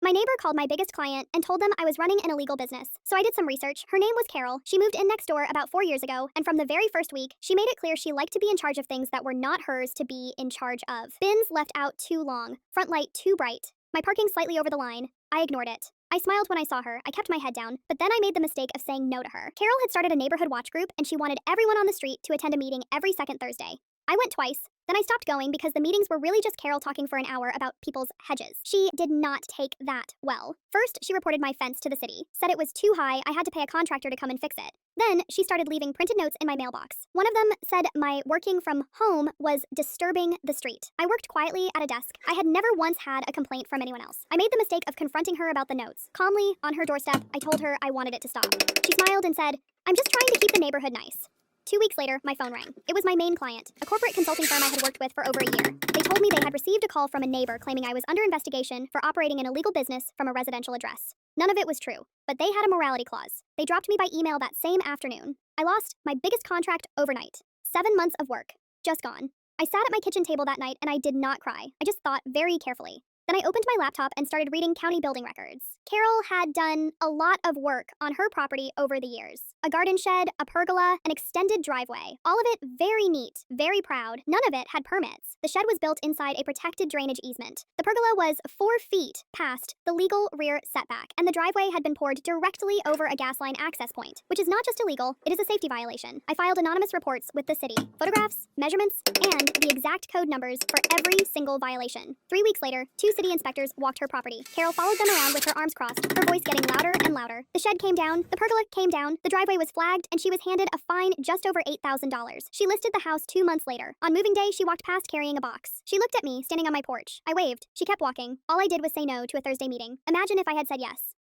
My neighbor called my biggest client and told them I was running an illegal business. So I did some research. Her name was Carol. She moved in next door about 4 years ago, and from the very first week, she made it clear she liked to be in charge of things that were not hers to be in charge of. Bins left out too long, front light too bright, my parking slightly over the line. I ignored it. I smiled when I saw her. I kept my head down, but then I made the mistake of saying no to her. Carol had started a neighborhood watch group, and she wanted everyone on the street to attend a meeting every second Thursday. I went twice, then I stopped going because the meetings were really just Carol talking for an hour about people's hedges. She did not take that well. First, she reported my fence to the city, said it was too high, I had to pay a contractor to come and fix it. Then, she started leaving printed notes in my mailbox. One of them said my working from home was disturbing the street. I worked quietly at a desk. I had never once had a complaint from anyone else. I made the mistake of confronting her about the notes. Calmly, on her doorstep, I told her I wanted it to stop. She smiled and said, "I'm just trying to keep the neighborhood nice." 2 weeks later, my phone rang. It was my main client, a corporate consulting firm I had worked with for over a year. They told me they had received a call from a neighbor claiming I was under investigation for operating an illegal business from a residential address. None of it was true, but they had a morality clause. They dropped me by email that same afternoon. I lost my biggest contract overnight. 7 months of work, just gone. I sat at my kitchen table that night and I did not cry. I just thought very carefully. Then I opened my laptop and started reading county building records. Carol had done a lot of work on her property over the years. A garden shed, a pergola, an extended driveway. All of it very neat, very proud. None of it had permits. The shed was built inside a protected drainage easement. The pergola was 4 feet past the legal rear setback, and the driveway had been poured directly over a gas line access point, which is not just illegal, it is a safety violation. I filed anonymous reports with the city. Photographs, measurements, and the exact code numbers for every single violation. 3 weeks later, 2 city inspectors walked her property. Carol followed them around with her arms crossed, her voice getting louder and louder. The shed came down, the pergola came down, the driveway was flagged, and she was handed a fine just over $8,000. She listed the house 2 months later. On moving day, she walked past carrying a box. She looked at me, standing on my porch. I waved. She kept walking. All I did was say no to a Thursday meeting. Imagine if I had said yes.